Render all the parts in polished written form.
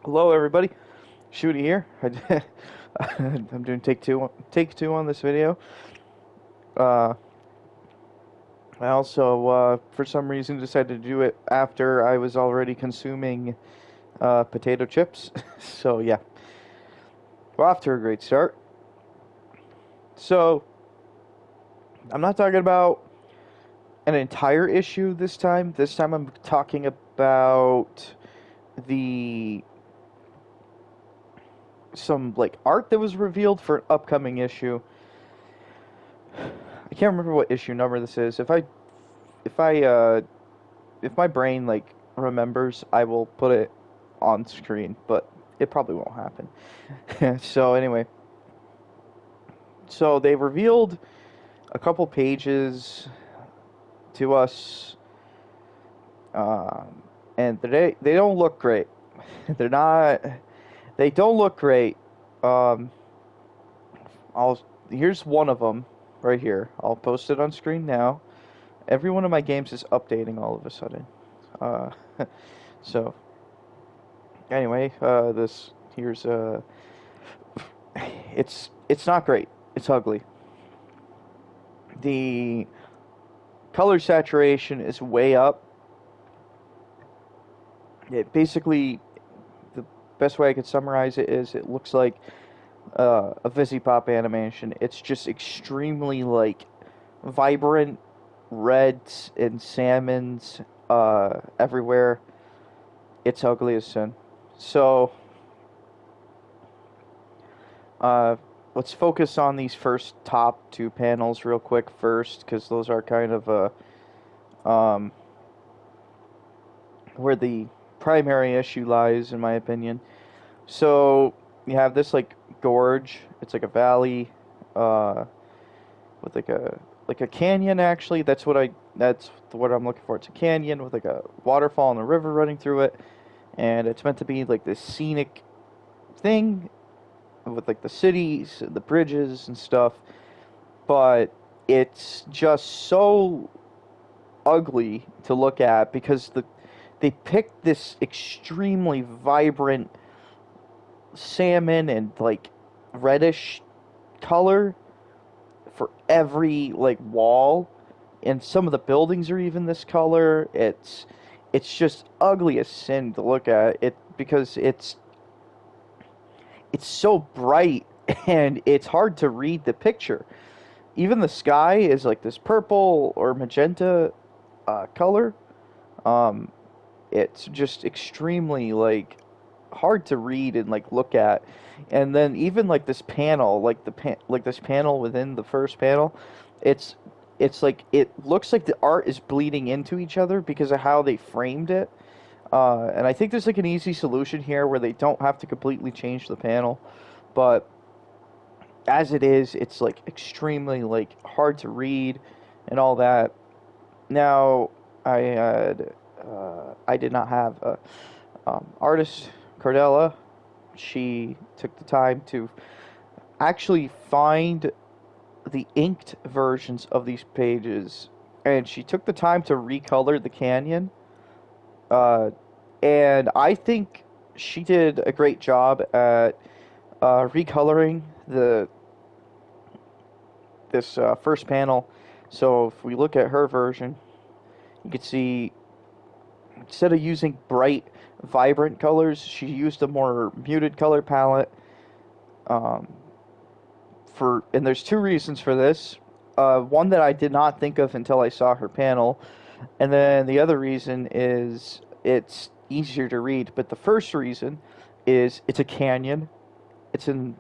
Hello, everybody. Shooty here. I'm doing take two on this video. Uh, I also, for some reason, decided to do it after I was already consuming potato chips. So yeah, we're off to a great start. So I'm not talking about an entire issue this time. This time I'm talking about the some like art that was revealed for an upcoming issue. I can't remember what issue number this is. If I if my brain like remembers, I will put it on screen, but it probably won't happen. So anyway, so they revealed a couple pages to us, and they don't look great. They're not. They don't look great. Um, I'll Here's one of them right here. I'll post it on screen now. Every one of my games is updating all of a sudden. Uh, so anyway, this here's it's not great. It's ugly. The color saturation is way up. It basically, the best way I could summarize it is it looks like a Pop animation. It's just extremely like vibrant reds and salmons everywhere. It's ugly as sin. So uh, let's focus on these first top two panels real quick first, because those are kind of where the primary issue lies, in my opinion. So you have this like gorge. It's like a valley, with like a canyon. Actually, that's what I'm looking for. It's a canyon with like a waterfall and a river running through it, and it's meant to be like this scenic thing with like the cities, the bridges and stuff. But it's just so ugly to look at because they picked this extremely vibrant salmon and like reddish color for every like wall, and some of the buildings are even this color. It's just ugly as sin to look at it because it's so bright and it's hard to read the picture. Even the sky is like this purple or magenta color. Um, it's just extremely like hard to read and like look at. And then even like this panel, like this panel within the first panel, it's it's like it looks like the art is bleeding into each other because of how they framed it. And I think there's like an easy solution here where they don't have to completely change the panel, but as it is, it's like extremely like hard to read and all that. Now, I did not have a artist Cordella. She took the time to actually find the inked versions of these pages, and she took the time to recolor the canyon. Uh, and I think she did a great job at recoloring the this first panel. So if we look at her version, you can see instead of using bright, vibrant colors, she used a more muted color palette. Um, and there's two reasons for this. One that I did not think of until I saw her panel, and then the other reason is it's easier to read. But the first reason is it's a canyon. It's in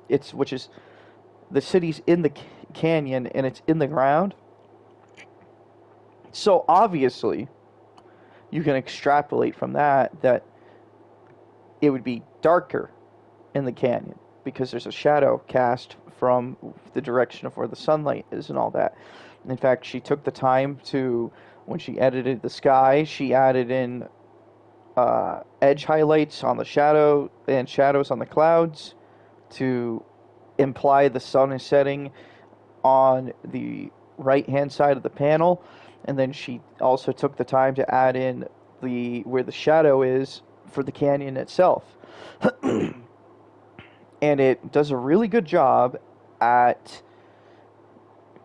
it's which is the city's in the canyon and it's in the ground. So obviously, you can extrapolate from that it would be darker in the canyon because there's a shadow cast from the direction of where the sunlight is and all that. In fact, she took the time to, when she edited the sky, she added in edge highlights on the shadow and shadows on the clouds to imply the sun is setting on the right hand side of the panel. And then she also took the time to add in the where the shadow is for the canyon itself. And it does a really good job at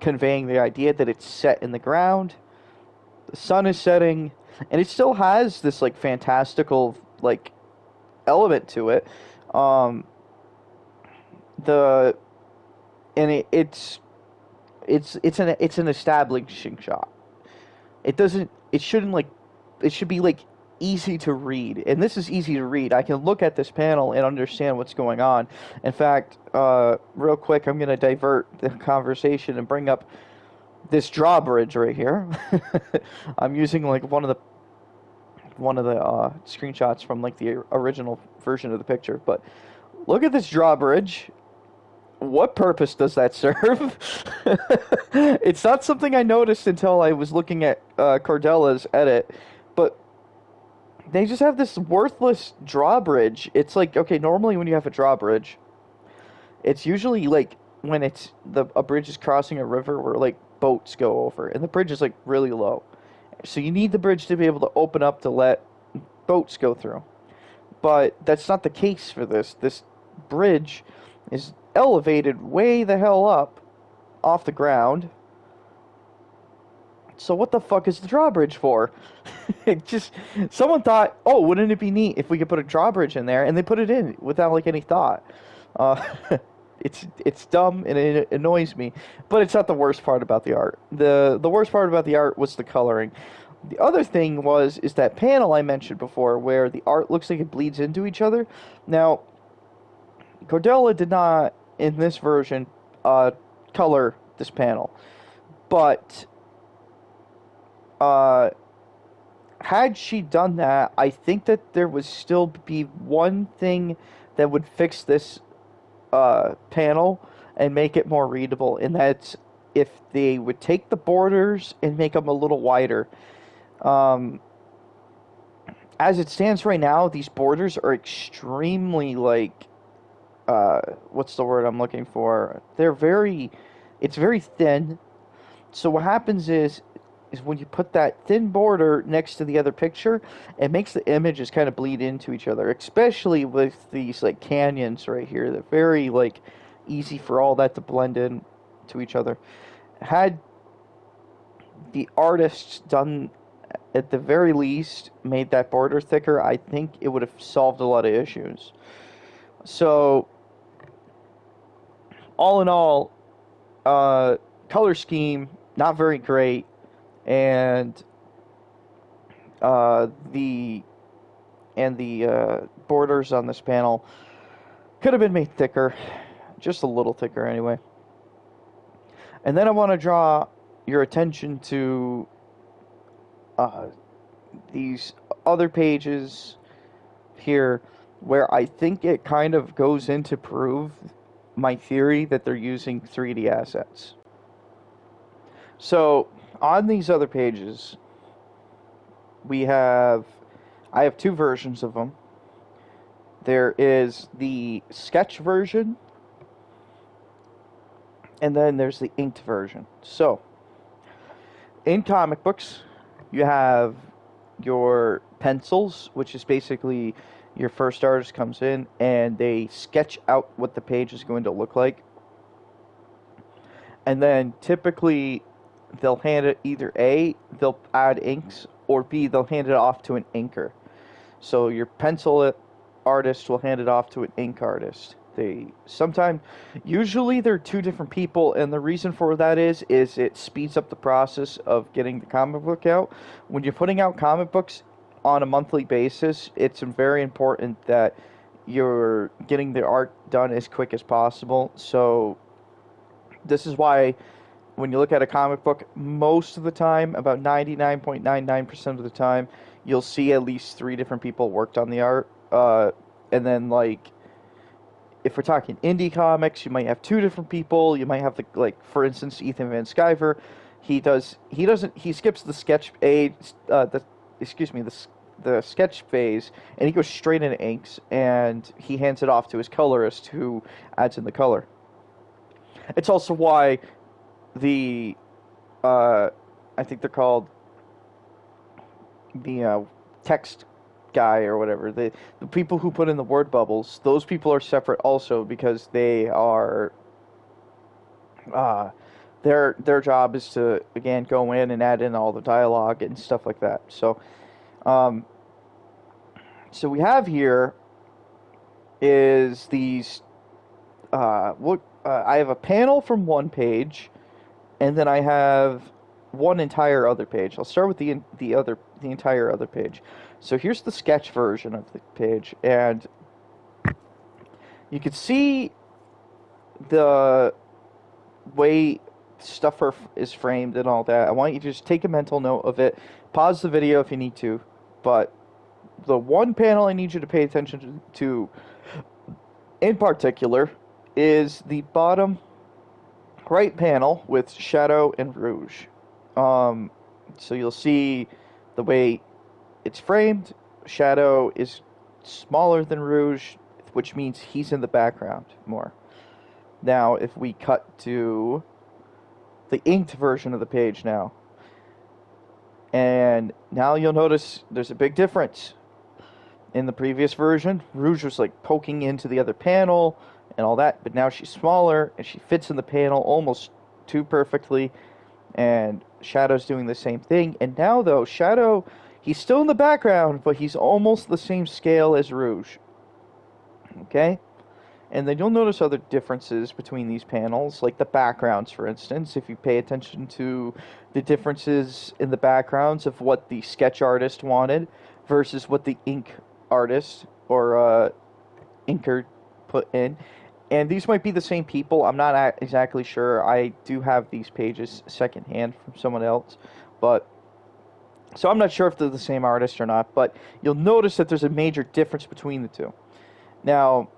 conveying the idea that it's set in the ground, the sun is setting, and it still has this like fantastical like element to it. Um, the and it's an establishing shot. It shouldn't like it should be like easy to read, and this is easy to read. I can look at this panel and understand what's going on. In fact, real quick, I'm going to divert the conversation and bring up this drawbridge right here. I'm using like one of the screenshots from like the original version of the picture, but look at this drawbridge. What purpose does that serve? It's not something I noticed until I was looking at Cordelle's edit, but they just have this worthless drawbridge. It's like, okay, normally when you have a drawbridge, it's usually like when a bridge is crossing a river where like boats go over, and the bridge is like really low. So you need the bridge to be able to open up to let boats go through. But that's not the case for this. This bridge is elevated way the hell up off the ground. So what the fuck is the drawbridge for? Someone thought, oh, wouldn't it be neat if we could put a drawbridge in there, and they put it in without like any thought. It's dumb and it annoys me, but it's not the worst part about the art. The worst part about the art was the coloring. The other thing is that panel I mentioned before where the art looks like it bleeds into each other. Now, Cordelle did not, in this version, color this panel, but had she done that, I think that there would still be one thing that would fix this panel and make it more readable, and that's if they would take the borders and make them a little wider. As it stands right now, these borders are extremely like what's the word I'm looking for? It's very thin. So what happens is when you put that thin border next to the other picture, it makes the images kind of bleed into each other, especially with these like canyons right here. They're very like easy for all that to blend in to each other. Had the artists done, at the very least, made that border thicker, I think it would have solved a lot of issues. So, all in all, color scheme, not very great. And the borders on this panel could have been made thicker, just a little thicker anyway. And then I want to draw your attention to these other pages here, where I think it kind of goes in to prove my theory that they're using 3D assets. So, on these other pages, I have two versions of them. There is the sketch version, and then there's the inked version. So, in comic books, you have your pencils, which is basically your first artist comes in and they sketch out what the page is going to look like. And then typically they'll hand it either A, they'll add inks, or B, they'll hand it off to an inker. So your pencil artist will hand it off to an ink artist. Usually they're two different people, and the reason for that is it speeds up the process of getting the comic book out. When you're putting out comic books on a monthly basis, it's very important that you're getting the art done as quick as possible. So this is why when you look at a comic book, most of the time, about 99.99% of the time, you'll see at least 3 different people worked on the art. And then, like, if we're talking indie comics, you might have 2 different people. You might have, for instance, Ethan Van Sciver. He skips the sketch the sketch phase, and he goes straight into inks, and he hands it off to his colorist, who adds in the color. It's also why I think they're called the text guy or whatever, the people who put in the word bubbles, those people are separate also because they are their job is to again go in and add in all the dialogue and stuff like that. Um, so we have here is these I have a panel from one page, and then I have one entire other page. I'll start with the entire other page. So here's the sketch version of the page, and you can see the way stuff is framed and all that. I want you to just take a mental note of it. Pause the video if you need to, but the one panel I need you to pay attention to in particular is the bottom right panel with Shadow and Rouge. So you'll see the way it's framed. Shadow is smaller than Rouge, which means he's in the background more. Now, if we cut to the inked version of the page now, and now you'll notice there's a big difference. In the previous version, Rouge was like poking into the other panel and all that, but now she's smaller and she fits in the panel almost too perfectly, and Shadow's doing the same thing. And now though, Shadow, he's still in the background, but he's almost the same scale as Rouge. Okay? And then you'll notice other differences between these panels, like the backgrounds, for instance. If you pay attention to the differences in the backgrounds of what the sketch artist wanted versus what the ink artist or inker put in. And these might be the same people. I'm not exactly sure. I do have these pages secondhand from someone else. So I'm not sure if they're the same artist or not. But you'll notice that there's a major difference between the two. Now,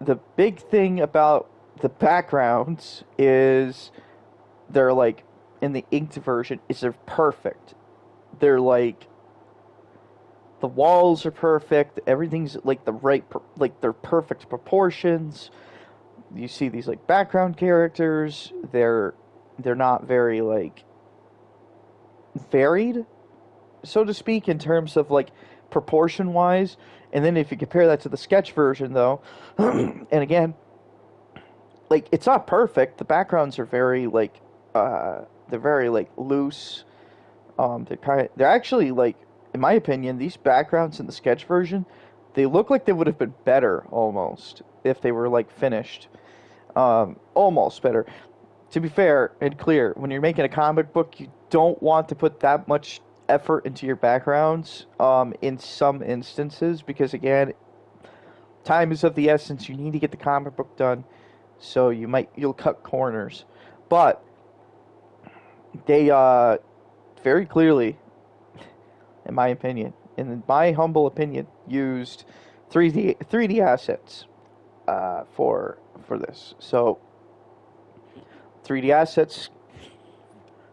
the big thing about the backgrounds is they're like, in the inked version, is they're perfect. They're like, the walls are perfect. Everything's like they're perfect proportions. You see these like background characters. They're not very like varied, so to speak, in terms of like proportion wise. And then if you compare that to the sketch version, though, and again, it's not perfect. The backgrounds are very they're very loose. They're actually in my opinion, these backgrounds in the sketch version, they look like they would have been better almost if they were finished. Almost better. To be fair and clear, when you're making a comic book, you don't want to put that much effort into your backgrounds in some instances, because again, time is of the essence. You need to get the comic book done, so you'll cut corners. But they very clearly, in my humble opinion, used 3D assets for this. So 3D assets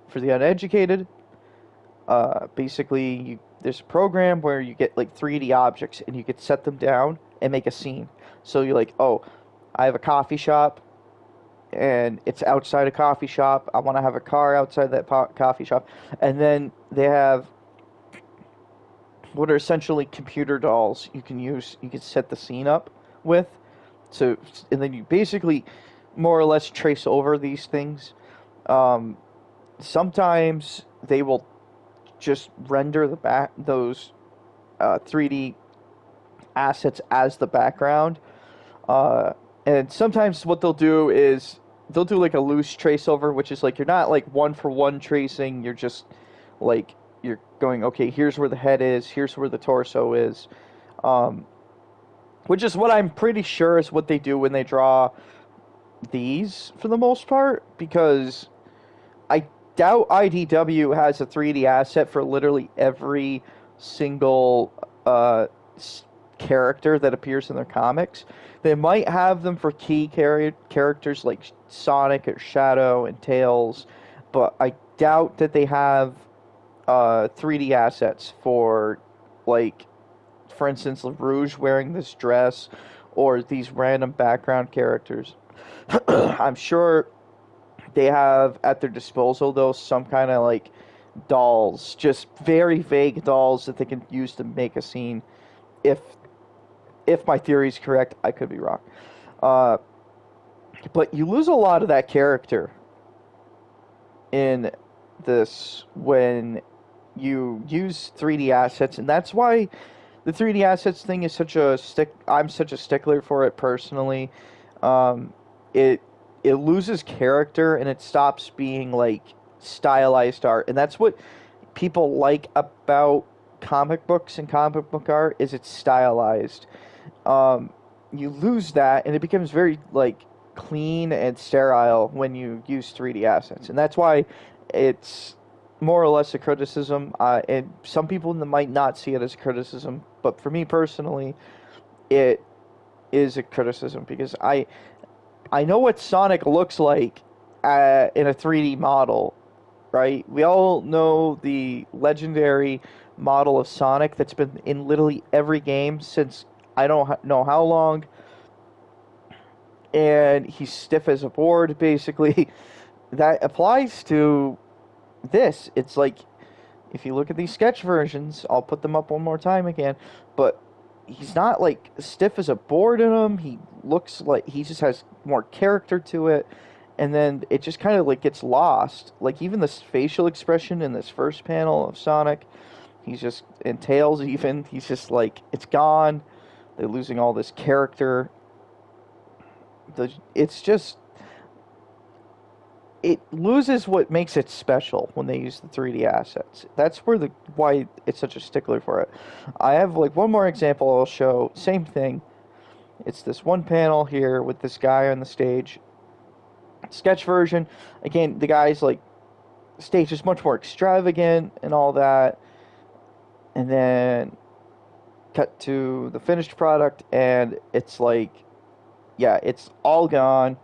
for the uneducated. Basically, there's a program where you get 3D objects and you could set them down and make a scene. So you're like, oh, I have a coffee shop and it's outside a coffee shop. I want to have a car outside that coffee shop. And then they have what are essentially computer dolls you can set the scene up with. So, and then you basically more or less trace over these things. Sometimes they will just render those 3D assets as the background. And sometimes what they'll do is they'll do a loose trace over, which is you're not one for one tracing. You're just you're going, okay, here's where the head is, here's where the torso is, which is what I'm pretty sure is what they do when they draw these for the most part, because I doubt IDW has a 3D asset for literally every single character that appears in their comics. They might have them for key characters like Sonic or Shadow and Tails, but I doubt that they have 3D assets for, for instance, Rouge wearing this dress or these random background characters. I'm sure they have at their disposal, though, some kind of dolls, just very vague dolls that they can use to make a scene. If my theory is correct, I could be wrong. Uh, but you lose a lot of that character in this when you use 3D assets, and that's why the 3D assets thing is such a stick. I'm such a stickler for it personally. Um, it it loses character and it stops being like stylized art, and that's what people like about comic books and comic book art is it's stylized. Um, you lose that, and it becomes very like clean and sterile when you use 3D assets, and that's why it's more or less a criticism. And some people might not see it as a criticism, but for me personally, it is a criticism because I know what Sonic looks like in a 3D model, right? We all know the legendary model of Sonic that's been in literally every game since I don't know how long, and he's stiff as a board, basically. That applies to this. It's like, if you look at these sketch versions, I'll put them up one more time again, but he's not like stiff as a board in them. He looks like he just has more character to it, and then it just kind of like gets lost. Like even this facial expression in this first panel of Sonic, he's just, and Tails even, he's just like, it's gone. They're losing all this character. It's just, it loses what makes it special when they use the 3D assets. That's why it's such a stickler for it. I have like one more example I'll show. Same thing. It's this one panel here with this guy on the stage. Sketch version. Again, the guy's like, stage is much more extravagant and all that. And then cut to the finished product, and it's like, yeah, it's all gone.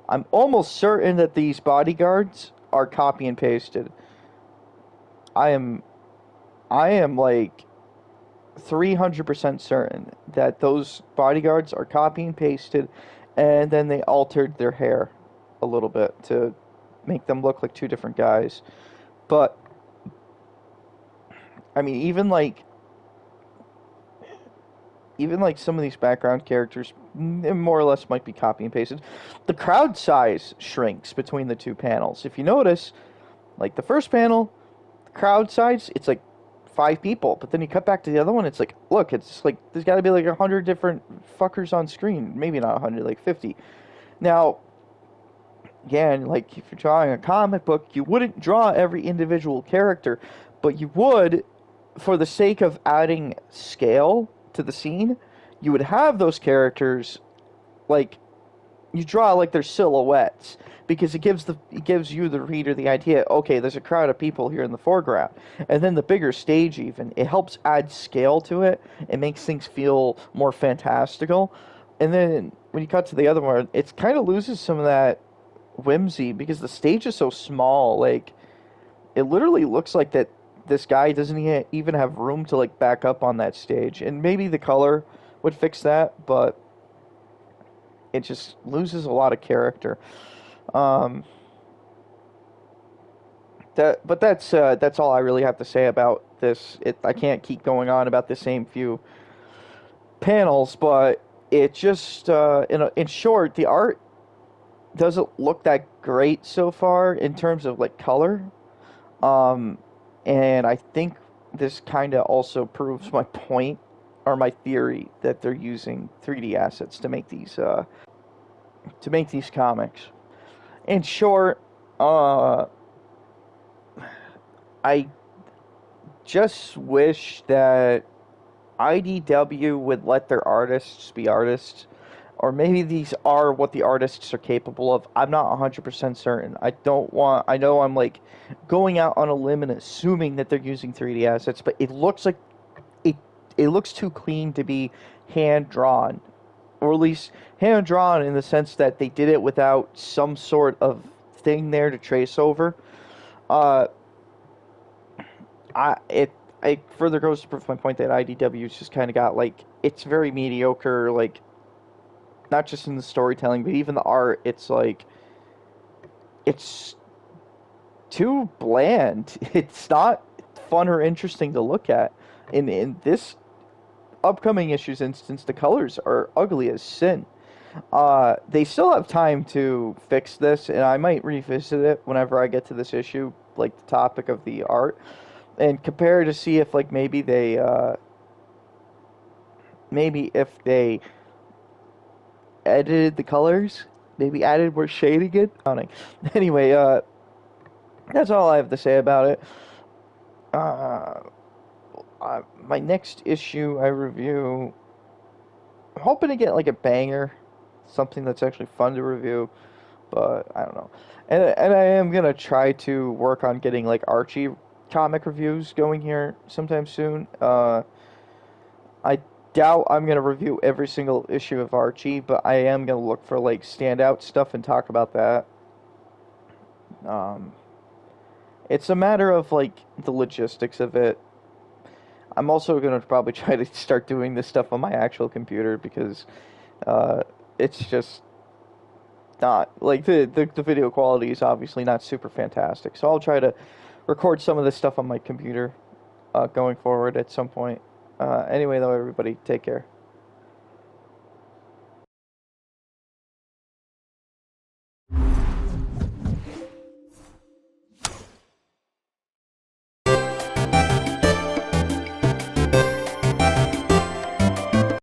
I'm almost certain that these bodyguards are copy and pasted. I am like 300% certain that those bodyguards are copy and pasted, and then they altered their hair a little bit to make them look like two different guys. But I mean, even like some of these background characters more or less might be copy and pasted. The crowd size shrinks between the two panels. If you notice, like the first panel, the crowd size, it's like 5 people, but then you cut back to the other one, it's like, look, it's like there's got to be like 100 different fuckers on screen. Maybe not 100, like 50. Now, again, like if you're drawing a comic book, you wouldn't draw every individual character, but you would, for the sake of adding scale to the scene, you would have those characters like you draw like their silhouettes, because it gives you the reader the idea, okay, there's a crowd of people here in the foreground. And then the bigger stage, even, it helps add scale to it. It makes things feel more fantastical. And then when you cut to the other one, it kind of loses some of that whimsy because the stage is so small. Like, it literally looks like that this guy doesn't even have room to like back up on that stage. And maybe the color would fix that, but it just loses a lot of character. That's all I really have to say about this. I can't keep going on about the same few panels, but it just in short, the art doesn't look that great so far in terms of like color. And I think this kind of also proves my point, or my theory, that they're using 3D assets to make these comics. In short, I just wish that IDW would let their artists be artists, or maybe these are what the artists are capable of. I'm not 100% certain. I know I'm like going out on a limb and assuming that they're using 3D assets, but it looks like it looks too clean to be hand drawn, or at least hand drawn in the sense that they did it without some sort of thing there to trace over. It further goes to prove my point that IDW's just kind of got like, it's very mediocre, like not just in the storytelling but even the art. It's like it's too bland. It's not fun or interesting to look at. In this upcoming issue's instance, the colors are ugly as sin. They still have time to fix this, and I might revisit it whenever I get to this issue, like the topic of the art, and compare to see if like maybe if they edited the colors, maybe added more shading in. Anyway, that's all I have to say about it. Uh, my next issue I review, I'm hoping to get like a banger, something that's actually fun to review, but I don't know. And I am gonna try to work on getting like Archie comic reviews going here sometime soon. I doubt I'm gonna review every single issue of Archie, but I am gonna look for like standout stuff and talk about that. Um, it's a matter of like the logistics of it. I'm also gonna probably try to start doing this stuff on my actual computer because uh, it's just not like the video quality is obviously not super fantastic. So I'll try to record some of this stuff on my computer going forward at some point. Anyway, though, everybody, take care.